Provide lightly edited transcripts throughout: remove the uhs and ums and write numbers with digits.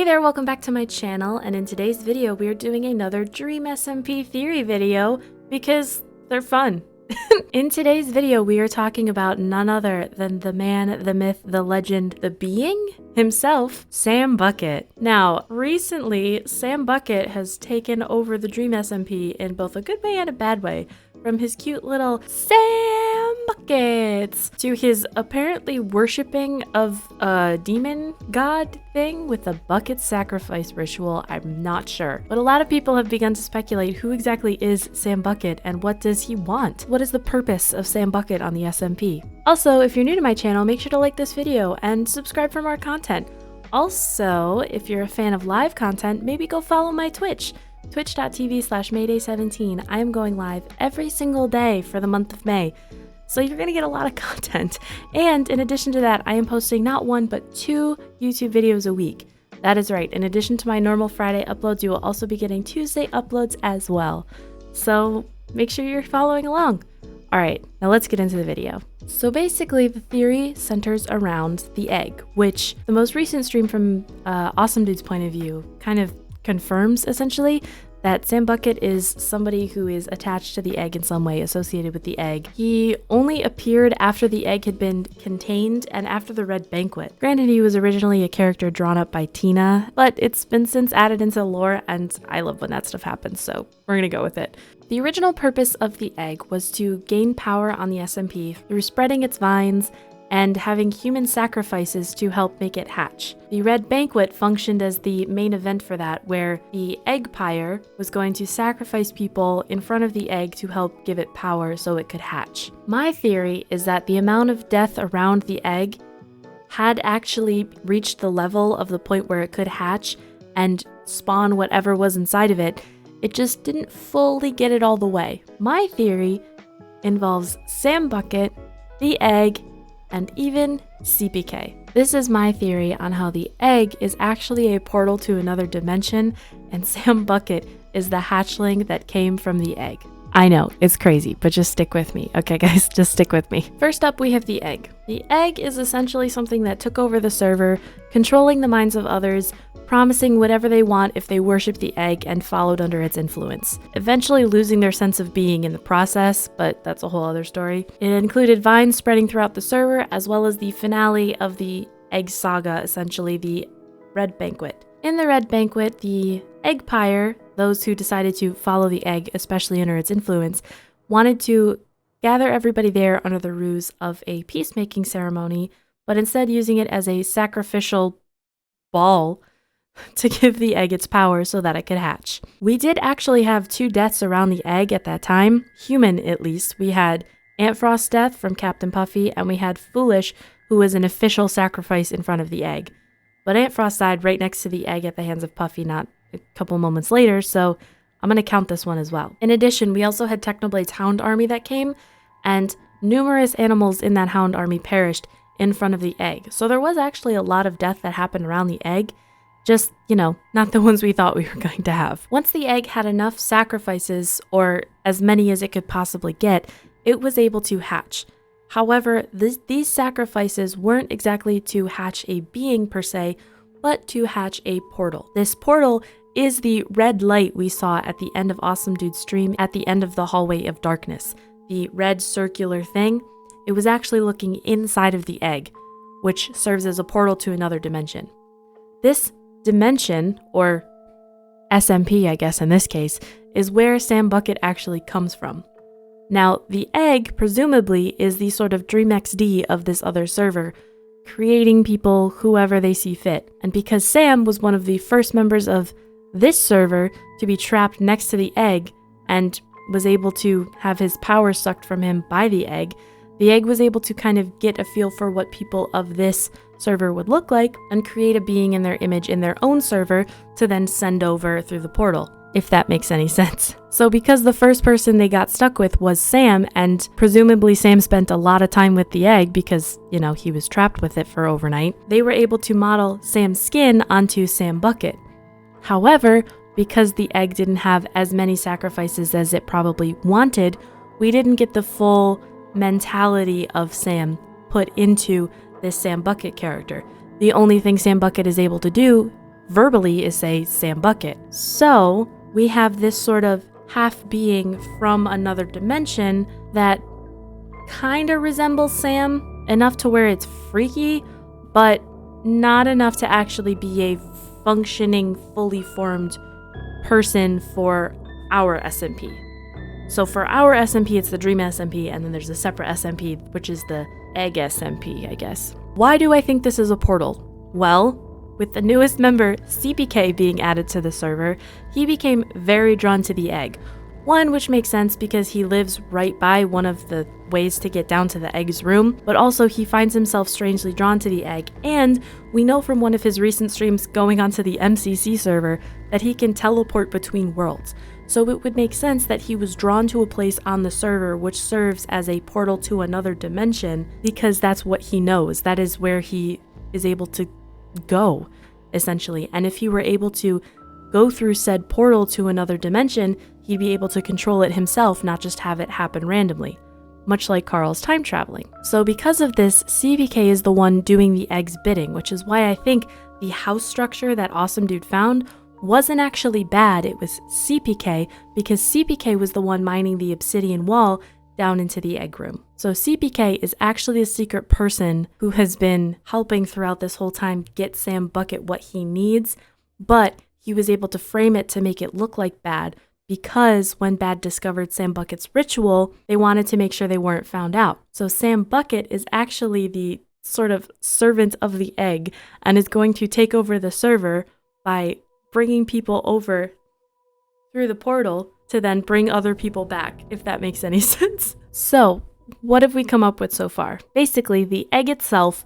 there, welcome back to my channel, and in today's video we are doing another Dream SMP theory video because they're fun. In today's video we are talking about none other than the man, the myth, the legend, the being himself, Sam Bucket. Now, recently Sam Bucket has taken over the Dream SMP in both a good way and a bad way. From his cute little Sam Buckets to his apparently worshipping of a demon god thing with a bucket sacrifice ritual. I'm not sure. But a lot of people have begun to speculate who exactly is Sam Bucket and what does he want? What is the purpose of Sam Bucket on the SMP? Also, if you're new to my channel, make sure to like this video and subscribe for more content. Also, if you're a fan of live content, maybe go follow my Twitch. Twitch.tv/Mayday17. I am going live every single day for the month of May, so you're gonna get a lot of content. And in addition to that, I am posting not one but 2 YouTube videos a week. That is right, in addition to my normal Friday uploads, you will also be getting Tuesday uploads as well. So make sure you're following along. Alright, now let's get into the video. So basically the theory centers around the egg, which the most recent stream from Awesome Dude's point of view kind of confirms essentially that Sam Bucket is somebody who is attached to the egg in some way, associated with the egg. He only appeared after the egg had been contained and after the Red Banquet. Granted, he was originally a character drawn up by Tina, but it's been since added into the lore, and I love when that stuff happens, so we're gonna go with it. The original purpose of the egg was to gain power on the SMP through spreading its vines and having human sacrifices to help make it hatch. The Red Banquet functioned as the main event for that, where the egg pyre was going to sacrifice people in front of the egg to help give it power so it could hatch. My theory is that the amount of death around the egg had actually reached the level of the point where it could hatch and spawn whatever was inside of it. It just didn't fully get it all the way. My theory involves Sam Bucket, the egg, and even CPK. This is my theory on how the egg is actually a portal to another dimension, and Sam Bucket is the hatchling that came from the egg. I know, it's crazy, but just stick with me. Okay guys, just stick with me. First up, we have the egg. The egg is essentially something that took over the server, controlling the minds of others, promising whatever they want if they worship the egg and followed under its influence, eventually losing their sense of being in the process, but that's a whole other story. It included vines spreading throughout the server, as well as the finale of the egg saga, essentially the Red Banquet. In the Red Banquet, the egg pyre, those who decided to follow the egg, especially under its influence, wanted to gather everybody there under the ruse of a peacemaking ceremony, but instead using it as a sacrificial ball to give the egg its power so that it could hatch. We did actually have 2 deaths around the egg at that time, human at least. We had Aunt Frost's death from Captain Puffy, and we had Foolish, who was an official sacrifice in front of the egg. But Aunt Frost died right next to the egg at the hands of Puffy not a couple moments later, so I'm gonna count this one as well. In addition, we also had Technoblade's Hound Army that came, and numerous animals in that Hound Army perished in front of the egg. So there was actually a lot of death that happened around the egg. Just, you know, not the ones we thought we were going to have. Once the egg had enough sacrifices, or as many as it could possibly get, it was able to hatch. However, these sacrifices weren't exactly to hatch a being per se, but to hatch a portal. This portal is the red light we saw at the end of Awesome Dude's stream at the end of the Hallway of Darkness. The red circular thing, it was actually looking inside of the egg, which serves as a portal to another dimension. This dimension, or SMP I guess in this case, is where Sam Bucket actually comes from. Now, the egg presumably is the sort of Dream XD of this other server, creating people whoever they see fit. And because Sam was one of the first members of this server to be trapped next to the egg and was able to have his power sucked from him by the egg was able to kind of get a feel for what people of this server would look like and create a being in their image in their own server to then send over through the portal, if that makes any sense. So because the first person they got stuck with was Sam, and presumably Sam spent a lot of time with the egg because, you know, he was trapped with it for overnight, they were able to model Sam's skin onto Sam Bucket. However, because the egg didn't have as many sacrifices as it probably wanted, we didn't get the full mentality of Sam put into this Sam Bucket character. The only thing Sam Bucket is able to do verbally is, say, Sam Bucket. So we have this sort of half being from another dimension that kind of resembles Sam enough to where it's freaky, but not enough to actually be a functioning, fully formed person for our SMP. So for our SMP, it's the Dream SMP, and then there's a separate SMP, which is the Egg SMP, I guess. Why do I think this is a portal? Well, with the newest member, CPK, being added to the server, he became very drawn to the egg. One, which makes sense because he lives right by one of the ways to get down to the egg's room, but also he finds himself strangely drawn to the egg, and we know from one of his recent streams going onto the MCC server that he can teleport between worlds. So it would make sense that he was drawn to a place on the server which serves as a portal to another dimension, because that's what he knows. That is where he is able to go, essentially. And if he were able to go through said portal to another dimension, he'd be able to control it himself, not just have it happen randomly, much like Carl's time traveling. So because of this, CPK is the one doing the egg's bidding, which is why I think the house structure that Awesome Dude found wasn't actually bad. It was CPK, because CPK was the one mining the obsidian wall down into the egg room. So CPK is actually a secret person who has been helping throughout this whole time get Sam Bucket what he needs, but he was able to frame it to make it look like Bad, because when Bad discovered Sam Bucket's ritual, they wanted to make sure they weren't found out. So Sam Bucket is actually the sort of servant of the egg and is going to take over the server by bringing people over through the portal to then bring other people back, if that makes any sense. So what have we come up with so far? Basically, the egg itself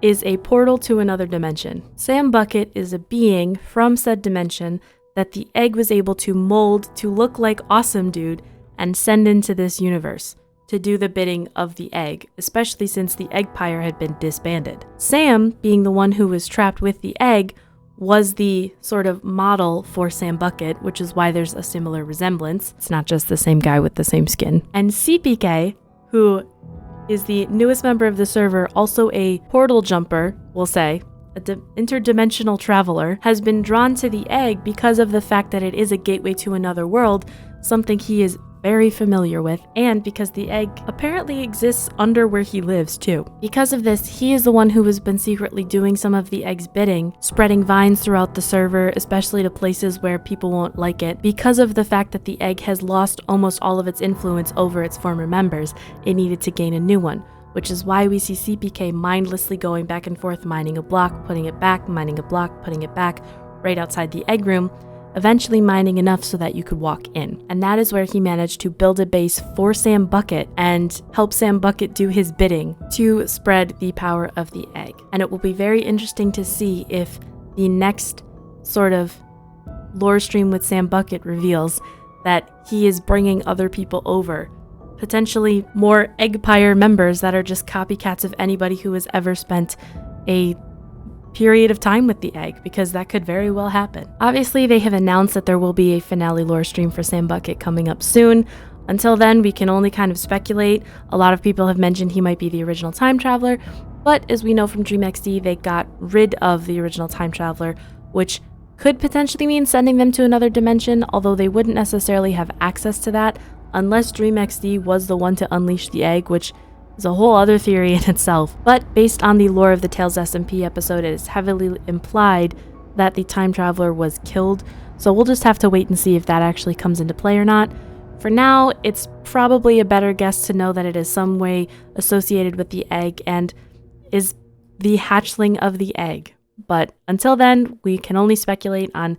is a portal to another dimension. Sam Bucket is a being from said dimension that the egg was able to mold to look like Awesome Dude and send into this universe to do the bidding of the egg, especially since the Eggpire had been disbanded. Sam, being the one who was trapped with the egg, was the sort of model for Sam Bucket, which is why there's a similar resemblance. It's not just the same guy with the same skin. And CPK, who is the newest member of the server, also a portal jumper, we'll say, an interdimensional traveler, has been drawn to the egg because of the fact that it is a gateway to another world, something he is very familiar with, and because the egg apparently exists under where he lives too. Because of this, he is the one who has been secretly doing some of the egg's bidding, spreading vines throughout the server, especially to places where people won't like it. Because of the fact that the egg has lost almost all of its influence over its former members, it needed to gain a new one, which is why we see CPK mindlessly going back and forth, mining a block, putting it back, mining a block, putting it back, right outside the egg room, eventually mining enough so that you could walk in. And that is where he managed to build a base for Sam Bucket and help Sam Bucket do his bidding to spread the power of the egg. And it will be very interesting to see if the next sort of lore stream with Sam Bucket reveals that he is bringing other people over, potentially more Eggpire members that are just copycats of anybody who has ever spent a period of time with the egg, because that could very well happen. Obviously, they have announced that there will be a finale lore stream for Sam Bucket coming up soon. Until then, we can only kind of speculate. A lot of people have mentioned he might be the original time traveler, but as we know from Dream XD, they got rid of the original time traveler, which could potentially mean sending them to another dimension, although they wouldn't necessarily have access to that unless Dream XD was the one to unleash the egg, which is a whole other theory in itself. But based on the lore of the Tales SMP episode, it is heavily implied that the time traveler was killed, so we'll just have to wait and see if that actually comes into play or not. For now, it's probably a better guess to know that it is some way associated with the egg and is the hatchling of the egg. But until then, we can only speculate on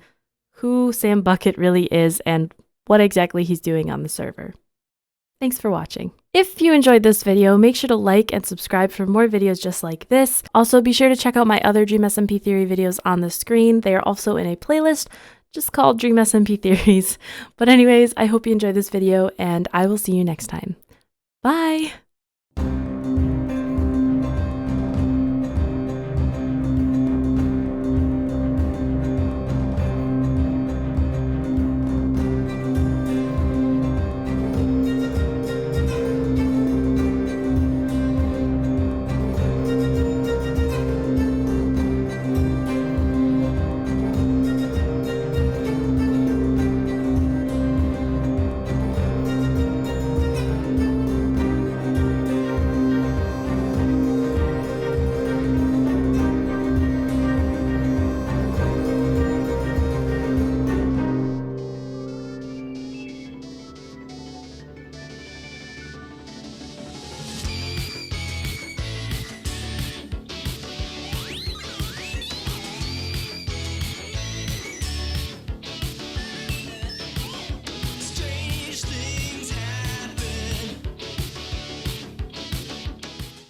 who Sam Bucket really is and what exactly he's doing on the server. Thanks for watching. If you enjoyed this video, make sure to like and subscribe for more videos just like this. Also, be sure to check out my other Dream SMP Theory videos on the screen. They are also in a playlist just called Dream SMP Theories. But anyways, I hope you enjoyed this video, and I will see you next time. Bye!